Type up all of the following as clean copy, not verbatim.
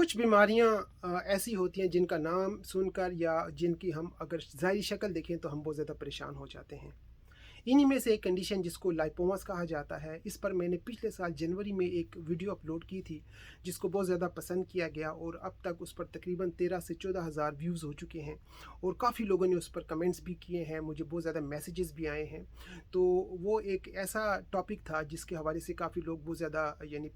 कुछ बीमारियां ऐसी होती हैं जिनका नाम सुनकर या जिनकी हम अगर ज़ाहिरी शक्ल देखें तो हम बहुत ज़्यादा परेशान हो जाते हैं। इन्हीं में से एक कंडीशन जिसको लाइपोमास कहा जाता है, इस पर मैंने पिछले साल जनवरी में एक वीडियो अपलोड की थी जिसको बहुत ज़्यादा पसंद किया गया और अब तक उस पर तकरीबन 13 से 14 हज़ार व्यूज़ हो चुके हैं और काफ़ी लोगों ने उस पर कमेंट्स भी किए हैं, मुझे बहुत ज़्यादा मैसेजेस भी आए हैं। तो वो एक ऐसा टॉपिक था जिसके हवाले से काफ़ी लोग बहुत ज़्यादा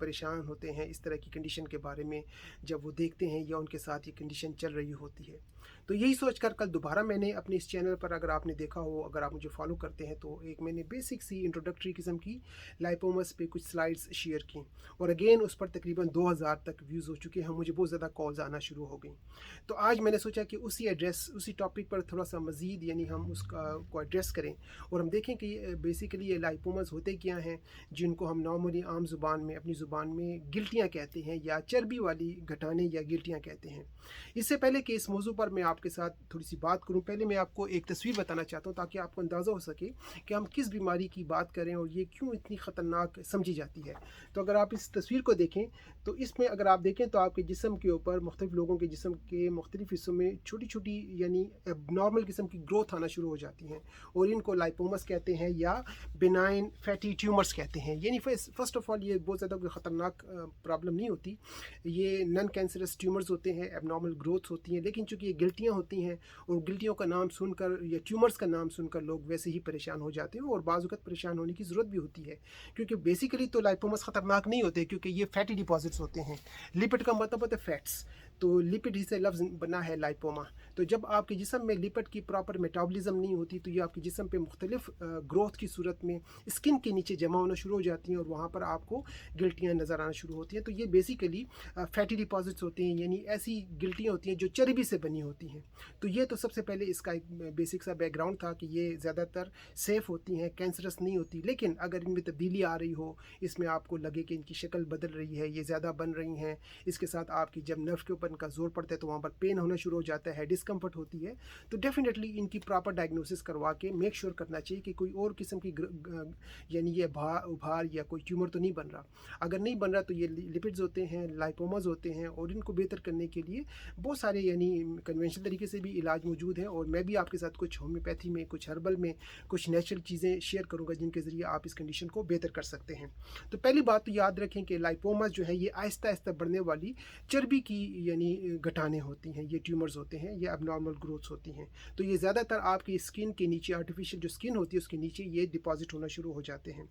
परेशान होते हैं इस तरह की कंडीशन के बारे में जब वो देखते हैं या उनके साथ ये कंडीशन चल रही होती है। तो यही सोचकर कल दोबारा मैंने अपने इस चैनल पर, अगर आपने देखा हो, अगर आप मुझे फॉलो करते हैं, तो एक मैंने बेसिक सी इंट्रोडक्टरी किस्म की लाइपोमस पे कुछ स्लाइड्स शेयर की और अगेन उस पर तकरीबन 2000 तक व्यूज़ हो चुके हैं। मुझे बहुत ज़्यादा कॉल्स आना शुरू हो गई। तो आज मैंने सोचा कि उसी टॉपिक पर थोड़ा सा मज़ीद हम उसका को एड्रेस करें और हम देखें कि बेसिकली ये लाइपोमस होते क्या हैं, जिनको हम नॉर्मली आम ज़ुबान में, अपनी ज़ुबान में गिल्टियाँ कहते हैं या चर्बी वाली घटाने या गिल्टियाँ कहते हैं। इससे पहले कि इस मौजू पर मैं आपके साथ थोड़ी सी बात करूं, पहले मैं आपको एक तस्वीर बताना चाहता हूं ताकि आपको अंदाज़ा हो सके कि हम किस बीमारी की बात करें और ये क्यों इतनी ख़तरनाक समझी जाती है। तो अगर आप इस तस्वीर को देखें तो इसमें अगर आप देखें तो आपके जिस्म के ऊपर, मुख्तलिफ लोगों के जिस्म के मुख्तलिफ हिस्सों में छोटी छोटी नॉर्मल किस्म की ग्रोथ आना शुरू हो जाती हैं और इनको लाइपोमस कहते हैं या बिनाइन फैटी ट्यूमर्स कहते हैं। फर्स्ट ऑफ ऑल ये बहुत ज़्यादा कोई ख़तरनाक प्रॉब्लम नहीं होती, ये नॉन कैंसरस ट्यूमर्स होते हैं, एबनॉर्मल ग्रोथ होती हैं, लेकिन चूंकि ये गिल्टियाँ होती हैं और गिल्टियों का नाम सुनकर या ट्यूमर्स का नाम सुनकर लोग वैसे ही परेशान हो जाते हैं और बाज़ वक़्त परेशान होने की ज़रूरत भी होती है, क्योंकि बेसिकली तो लाइपोमस ख़तरनाक नहीं होते क्योंकि ये फैटी डिपॉजिट्स होते हैं। लिपिड का मतलब होता है फैट्स, तो लिपिड ही से लफ्ज़ बना है लाइपोमा। तो जब आपके जिस्म में लिपिड की प्रॉपर मेटाबॉलिज्म नहीं होती तो ये आपके जिस्म पे मुख्तलिफ ग्रोथ की सूरत में स्किन के नीचे जमा होना शुरू हो जाती हैं और वहाँ पर आपको गिल्टियाँ नज़र आना शुरू होती हैं। तो ये बेसिकली फैटी डिपॉजिट्स होते हैं, यानी ऐसी गिल्टियाँ होती हैं जो चर्बी से बनी होती हैं। तो ये तो सबसे पहले इसका एक बेसिक सा बैकग्राउंड था कि ये ज़्यादातर सेफ़ होती हैं, कैंसरस नहीं होती। लेकिन अगर इनमें तब्दीली आ रही हो, इसमें आपको लगे कि इनकी शक्ल बदल रही है, ये ज़्यादा बन रही हैं, इसके साथ आपकी जब नर्व के ऊपर इनका जोर पड़ता है तो वहाँ पर पेन होना शुरू हो जाता है, डिस्कम्फर्ट होती है, तो डेफिनेटली इनकी प्रॉपर डायग्नोसिस करवा के मेक श्योर करना चाहिए कि कोई और किस्म की ये उभार या कोई ट्यूमर तो नहीं बन रहा। अगर नहीं बन रहा तो ये लिपिड्स होते हैं, लाइपोमास होते हैं और इनको बेहतर करने के लिए बहुत सारे कन्वेंशनल तरीके से भी इलाज मौजूद हैं और मैं भी आपके साथ कुछ होम्योपैथी में, कुछ हर्बल में, कुछ नेचुरल चीज़ें शेयर करूँगा जिनके ज़रिए आप इस कंडीशन को बेहतर कर सकते हैं। तो पहली बात तो याद रखें कि लाइपोमास जो है ये आहिस्ता आहिस्ता बढ़ने वाली चर्बी की घटाने होती हैं, ये ट्यूमर्स होते हैं, ये अबनॉर्मल ग्रोथ्स होती हैं। तो ये ज़्यादातर आपकी स्किन के नीचे, आर्टिफिशियल जो स्किन होती है उसके नीचे ये डिपॉजिट होना शुरू हो जाते हैं।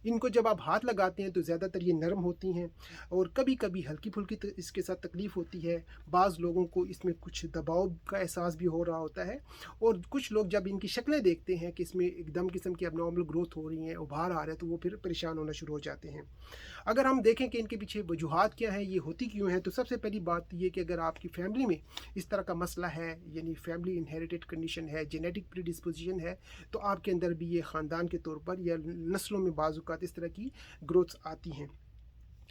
इनको जब आप हाथ लगाते हैं तो ज़्यादातर ये नरम होती हैं और कभी कभी हल्की फुल्की इसके साथ तकलीफ़ होती है। बाज़ लोगों को इसमें कुछ दबाव का एहसास भी हो रहा होता है और कुछ लोग जब इनकी शक्लें देखते हैं कि इसमें एकदम किस्म की अबनॉर्मल ग्रोथ हो रही है, उभार आ रहा है, तो वो फिर परेशान होना शुरू हो जाते हैं। अगर हम देखें कि इनके पीछे वजूहात क्या है, ये होती क्यों है, तो सबसे पहली बात ये कि अगर आपकी फैमिली में इस तरह का मसला है, यानी फैमिली इनहेरिटेड कंडीशन है, जेनेटिक प्रीडिस्पोजिशन है, तो आपके अंदर भी ये ख़ानदान के तौर पर या नस्लों में बाज़ औक़ात इस तरह की ग्रोथ्स आती हैं।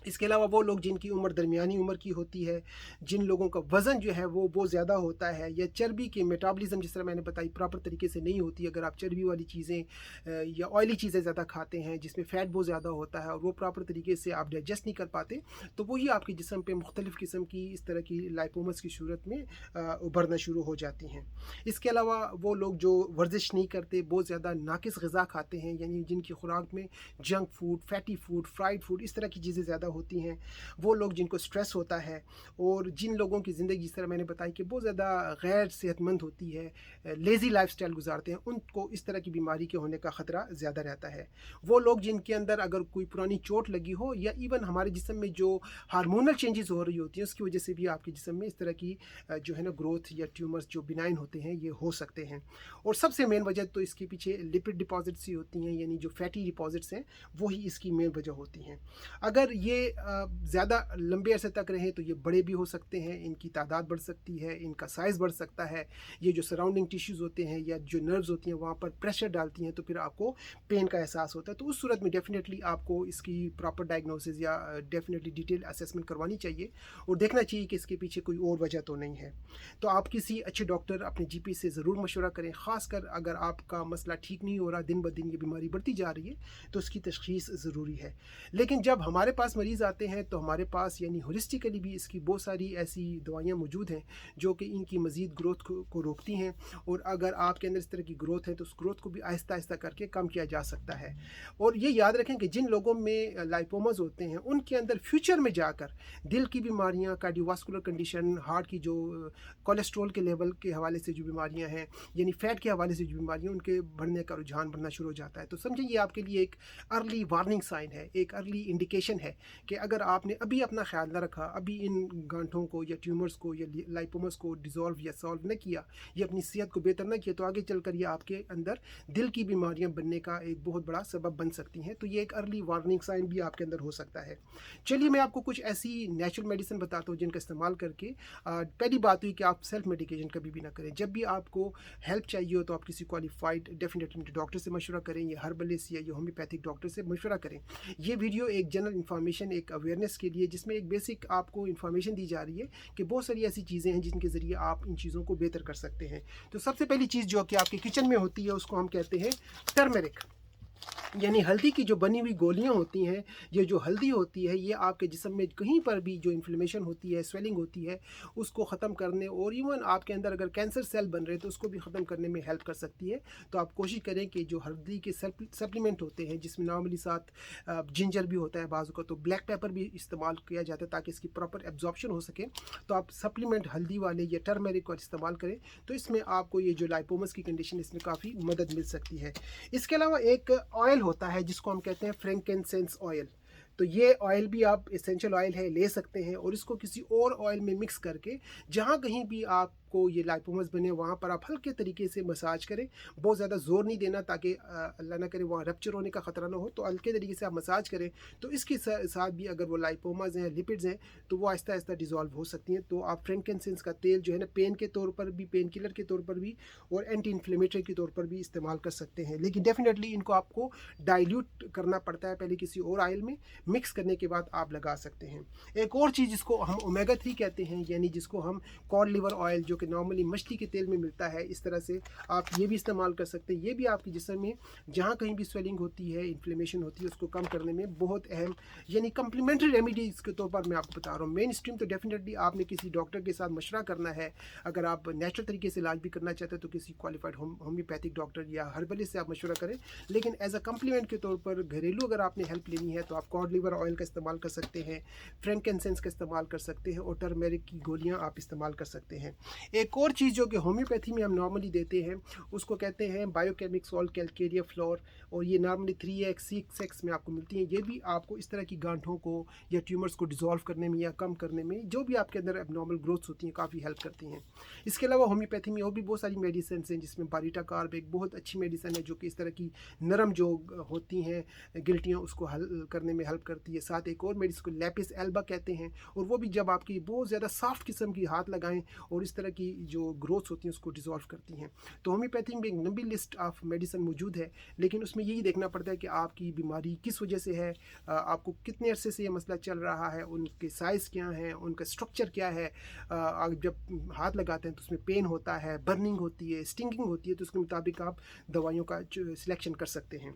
इसके अलावा वो लोग जिनकी उम्र दरमियानी उम्र की होती है, जिन लोगों का वज़न जो है वो बहुत ज़्यादा होता है, या चर्बी की मेटाबॉलिज्म जिस तरह मैंने बताई प्रॉपर तरीके से नहीं होती, अगर आप चर्बी वाली चीज़ें या ऑयली चीज़ें ज़्यादा खाते हैं जिसमें फ़ैट बहुत ज़्यादा होता है और वो प्रॉपर तरीके से आप डाइजेस्ट नहीं कर पाते, तो वही आपके जिस्म पे मुख्तलिफ़ किस्म की इस तरह की लाइपोमस की सूरत में उभरना शुरू हो जाती हैं। इसके अलावा वो लोग जो वर्जिश नहीं करते, बहुत ज़्यादा नाकिस ग़िज़ा खाते हैं, यानी जिनकी खुराक में junk food, fatty food, fried food, इस तरह की चीज़ें ज़्यादा होती हैं, वो लोग जिनको स्ट्रेस होता है और जिन लोगों की ज़िंदगी जिस तरह मैंने बताई कि बहुत ज़्यादा गैर सेहतमंद होती है, लेज़ी लाइफस्टाइल गुजारते हैं, उनको इस तरह की बीमारी के होने का ख़तरा ज़्यादा रहता है। वो लोग जिनके अंदर अगर कोई पुरानी चोट लगी हो या इवन हमारे जिस्म में जो हार्मोनल चेंजेस हो रही होती हैं उसकी वजह से भी आपके जिस्म में इस तरह की ग्रोथ या ट्यूमर्स जो बिनाइन होते हैं ये हो सकते हैं। और सबसे मेन वजह तो इसके पीछे लिपिड डिपॉजिट्स ही होती हैं, यानी जो फैटी डिपॉजिट्स हैं वही इसकी मेन वजह होती हैं। अगर ये ज़्यादा लंबे अरसे तक रहें तो ये बड़े भी हो सकते हैं, इनकी तादाद बढ़ सकती है, इनका साइज़ बढ़ सकता है, ये जो सराउंडिंग टिश्यूज़ होते हैं या जो नर्व्स होती हैं वहाँ पर प्रेशर डालती हैं तो फिर आपको पेन का एहसास होता है। तो उस सूरत में डेफिनेटली आपको इसकी प्रॉपर डायग्नोसिस या डेफिनेटली डिटेल असेसमेंट करवानी चाहिए और देखना चाहिए कि इसके पीछे कोई और वजह तो नहीं है। तो आप किसी अच्छे डॉक्टर, अपने जीपी से ज़रूर मशवरा करें, ख़ासकर अगर आपका मसला ठीक नहीं हो रहा, दिन ब दिन ये बीमारी बढ़ती जा रही है तो उसकी तशख़ीस ज़रूरी है। लेकिन जब हमारे पास मरीज़ مریض آتے ہیں تو ہمارے پاس یعنی ہولسٹیکلی بھی اس کی بہت ساری ایسی دوائیاں موجود ہیں جو کہ ان کی مزید گروتھ کو روکتی ہیں، اور اگر آپ کے اندر اس طرح کی گروتھ ہے تو اس گروتھ کو بھی آہستہ آہستہ کر کے کم کیا جا سکتا ہے۔ اور یہ یاد رکھیں کہ جن لوگوں میں لائپوماز ہوتے ہیں ان کے اندر فیوچر میں جا کر دل کی بیماریاں، کارڈیو واسکولر کنڈیشن، ہارٹ کی جو کولیسٹرول کے لیول کے حوالے سے جو بیماریاں ہیں، یعنی فیٹ کے حوالے سے جو بیماریاں، ان کے بڑھنے کا رجحان بڑھنا شروع ہو جاتا ہے۔ تو سمجھیں یہ آپ کے لیے ایک ارلی وارننگ سائن ہے، ایک ارلی انڈیکیشن ہے کہ اگر آپ نے ابھی اپنا خیال نہ رکھا، ابھی ان گانٹھوں کو یا ٹیومرز کو یا لائپوماز کو ڈیزالو یا سالو نہ کیا، یا اپنی صحت کو بہتر نہ کیا، تو آگے چل کر یہ آپ کے اندر دل کی بیماریاں بننے کا ایک بہت بڑا سبب بن سکتی ہیں۔ تو یہ ایک ارلی وارننگ سائن بھی آپ کے اندر ہو سکتا ہے۔ چلیے میں آپ کو کچھ ایسی نیچرل میڈیسن بتاتا ہوں جن کا استعمال کر کے پہلی بات ہوئی کہ آپ سیلف میڈیکیشن کبھی بھی نہ کریں۔ جب بھی آپ کو ہیلپ چاہیے ہو تو آپ کسی کوالیفائڈ ڈیفینیٹلی ڈاکٹر سے مشورہ کریں، یا ہربلسٹ یا ہومیوپیتھک ڈاکٹر سے مشورہ کریں۔ یہ ویڈیو ایک جنرل انفارمیشن، ایک اویئرنیس کے لیے، جس میں ایک بیسک آپ کو انفارمیشن دی جا رہی ہے کہ بہت ساری ایسی چیزیں ہیں جن کے ذریعے آپ ان چیزوں کو بہتر کر سکتے ہیں۔ تو سب سے پہلی چیز جو کہ آپ کے کچن میں ہوتی ہے اس کو ہم کہتے ہیں ٹرمرک، یعنی ہلدی کی جو بنی ہوئی گولیاں ہوتی ہیں، یہ جو ہلدی ہوتی ہے یہ آپ کے جسم میں کہیں پر بھی جو انفلیمیشن ہوتی ہے، سویلنگ ہوتی ہے، اس کو ختم کرنے، اور ایون آپ کے اندر اگر کینسر سیل بن رہے ہیں تو اس کو بھی ختم کرنے میں ہیلپ کر سکتی ہے۔ تو آپ کوشش کریں کہ جو ہلدی کے سپلیمنٹ ہوتے ہیں، جس میں نارملی ساتھ جنجر بھی ہوتا ہے، بعض کا تو بلیک پیپر بھی استعمال کیا جاتا ہے تاکہ اس کی پراپر ایبزارپشن ہو سکے، تو آپ سپلیمنٹ ہلدی والے یا ٹرمرک کو استعمال کریں تو اس میں آپ کو یہ جو لائپومس کی کنڈیشن، اس میں کافی مدد مل سکتی ہے۔ اس کے علاوہ ایک آئل ہوتا ہے جس کو ہم کہتے ہیں فرینکنسنس آئل، تو یہ آئل بھی آپ اسینشل آئل ہے لے سکتے ہیں، اور اس کو کسی اور آئل میں مکس کر کے جہاں کہیں بھی آپ کو یہ لائپومس بنے وہاں پر آپ ہلکے طریقے سے مساج کریں، بہت زیادہ زور نہیں دینا تاکہ اللہ نہ کرے وہاں رپچر ہونے کا خطرہ نہ ہو، تو ہلکے طریقے سے آپ مساج کریں تو اس کے ساتھ بھی اگر وہ لائپوماز ہیں، لپڈز ہیں، تو وہ آہستہ آہستہ ڈیزالو ہو سکتی ہیں۔ تو آپ فرینکنسنس کا تیل جو ہے نا، پین کے طور پر بھی، پین کلر کے طور پر بھی، اور اینٹی انفلیمیٹری کے طور پر بھی استعمال کر سکتے ہیں، لیکن ڈیفینیٹلی ان کو آپ کو ڈائلیوٹ کرنا پڑتا ہے پہلے کسی اور آئل میں، مکس کرنے کے بعد آپ لگا سکتے ہیں۔ ایک اور چیز جس کو ہم اومیگا 3 کہتے ہیں، یعنی جس کو ہم کاڈ لیور آئل، جو کہ نارملی مچھلی کے تیل میں ملتا ہے، اس طرح سے آپ یہ بھی استعمال کر سکتے ہیں۔ یہ بھی آپ کے جسم میں جہاں کہیں بھی سویلنگ ہوتی ہے، انفلیمیشن ہوتی ہے، اس کو کم کرنے میں بہت اہم، یعنی کمپلیمنٹری ریمیڈیز کے طور پر میں آپ کو بتا رہا ہوں۔ مین اسٹریم تو ڈیفینیٹلی آپ نے کسی ڈاکٹر کے ساتھ مشورہ کرنا ہے۔ اگر آپ نیچرل طریقے سے علاج بھی کرنا چاہتے ہیں تو کسی کوالیفائڈ ہومیوپیتھک ڈاکٹر یا ہربلسٹ سے آپ مشورہ کریں، لیکن ایز اے کمپلیمنٹ کے طور پر گھریلو اگر آپ نے ہیلپ لینی ہے تو آپ کاڈ لیور آئل کا استعمال کر سکتے ہیں، فرینکنسنس کا استعمال کر سکتے ہیں، اور ٹرمرک کی گولیاں آپ استعمال کر سکتے ہیں۔ ایک اور چیز جو کہ ہومیوپیتھی میں ہم نارملی دیتے ہیں اس کو کہتے ہیں بایو کیمک سالٹ کیلکیریا فلور، اور یہ نارملی 3x 6x میں آپ کو ملتی ہیں۔ یہ بھی آپ کو اس طرح کی گانٹھوں کو یا ٹیومرز کو ڈیزالو کرنے میں یا کم کرنے میں، جو بھی آپ کے اندر اب نارمل گروتھس ہوتی ہیں، کافی ہیلپ کرتی ہیں۔ اس کے علاوہ ہومیوپیتھی میں اور بھی بہت ساری میڈیسنس ہیں، جس میں باریٹا کارب ایک بہت اچھی میڈیسن ہے جو کہ اس طرح کی نرم جو ہوتی ہیں گلٹیاں اس کو حل کرنے میں ہیلپ کرتی ہے۔ ساتھ ایک اور میڈیسن کو لیپس ایلبا کہتے ہیں، اور وہ بھی جب آپ کی بہت زیادہ سافٹ قسم کی ہاتھ لگائیں اور اس طرح کی جو گروتھس ہوتی ہیں اس کو ڈیزالو کرتی ہیں۔ تو ہومیوپیتھی میں ایک لمبی لسٹ آف میڈیسن موجود ہے، لیکن اس میں یہی دیکھنا پڑتا ہے کہ آپ کی بیماری کس وجہ سے ہے، آپ کو کتنے عرصے سے یہ مسئلہ چل رہا ہے، ان کے سائز کیا ہیں، ان کا اسٹرکچر کیا ہے۔ جب ہاتھ لگاتے ہیں تو اس میں پین ہوتا ہے، برننگ ہوتی ہے، اسٹنگنگ ہوتی ہے، تو اس کے مطابق آپ دوائیوں کا سلیکشن کر سکتے ہیں۔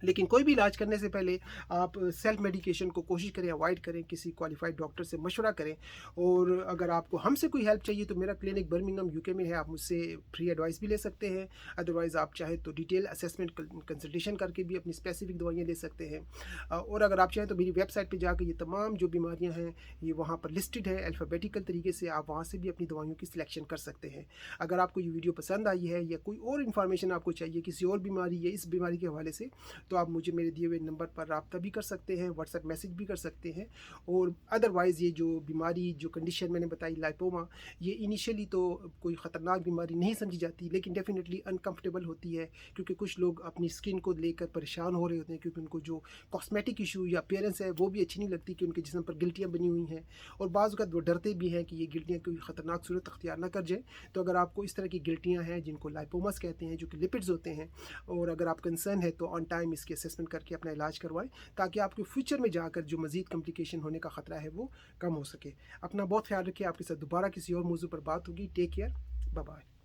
لیکن کوئی بھی علاج کرنے سے پہلے آپ سیلف میڈیکیشن کو کوشش کریں اوائڈ کریں، کسی کوالیفائڈ ڈاکٹر سے مشورہ کریں، اور اگر آپ کو ہم سے کوئی ہیلپ چاہیے تو میرا کلینک برمنگھم UK میں ہے، آپ مجھ سے فری ایڈوائس بھی لے سکتے ہیں، ادروائز آپ چاہیں تو ڈیٹیل اسیسمنٹ کنسلٹیشن کر کے بھی اپنی اسپیسیفک دوائیاں لے سکتے ہیں، اور اگر آپ چاہیں تو میری ویب سائٹ پہ جا کے یہ تمام جو بیماریاں ہیں یہ وہاں پر لسٹڈ ہیں الفابیٹیکل طریقے سے، آپ وہاں سے بھی اپنی دوائیوں کی سلیکشن کر سکتے ہیں۔ اگر آپ کو یہ ویڈیو پسند آئی ہے یا کوئی اور انفارمیشن آپ کو چاہیے کسی اور بیماری یا اس بیماری کے حوالے سے، تو آپ مجھے میرے دیے ہوئے نمبر پر رابطہ بھی کر سکتے ہیں، واٹس ایپ میسج بھی کر سکتے ہیں۔ اور ادروائز یہ جو بیماری، جو کنڈیشن میں نے بتائی لائپوما، یہ انیشیلی تو کوئی خطرناک بیماری نہیں سمجھی جاتی، لیکن ڈیفینیٹلی انکمفرٹیبل ہوتی ہے، کیونکہ کچھ لوگ اپنی اسکن کو لے کر پریشان ہو رہے ہوتے ہیں، کیونکہ ان کو جو کاسمیٹک ایشو یا اپیرنس ہے وہ بھی اچھی نہیں لگتی کہ ان کے جسم پر گلٹیاں بنی ہوئی ہیں، اور بعض اوقات وہ ڈرتے بھی ہیں کہ یہ گلٹیاں کوئی خطرناک صورت اختیار نہ کر جائیں۔ تو اگر آپ کو اس طرح کی گلٹیاں ہیں جن کو لائپوماس کہتے ہیں، جو کہ لپڈز ہوتے ہیں، اور اگر آپ کنسرن ہے تو آن ٹائم اس کی اسیسمنٹ کر کے اپنا علاج کروائیں، تاکہ آپ کے فیوچر میں جا کر جو مزید کمپلیکیشن ہونے کا خطرہ ہے وہ کم ہو سکے۔ اپنا بہت خیال رکھیں، آپ کے ساتھ دوبارہ کسی اور موضوع پر بات ہوگی۔ Take care, bye bye.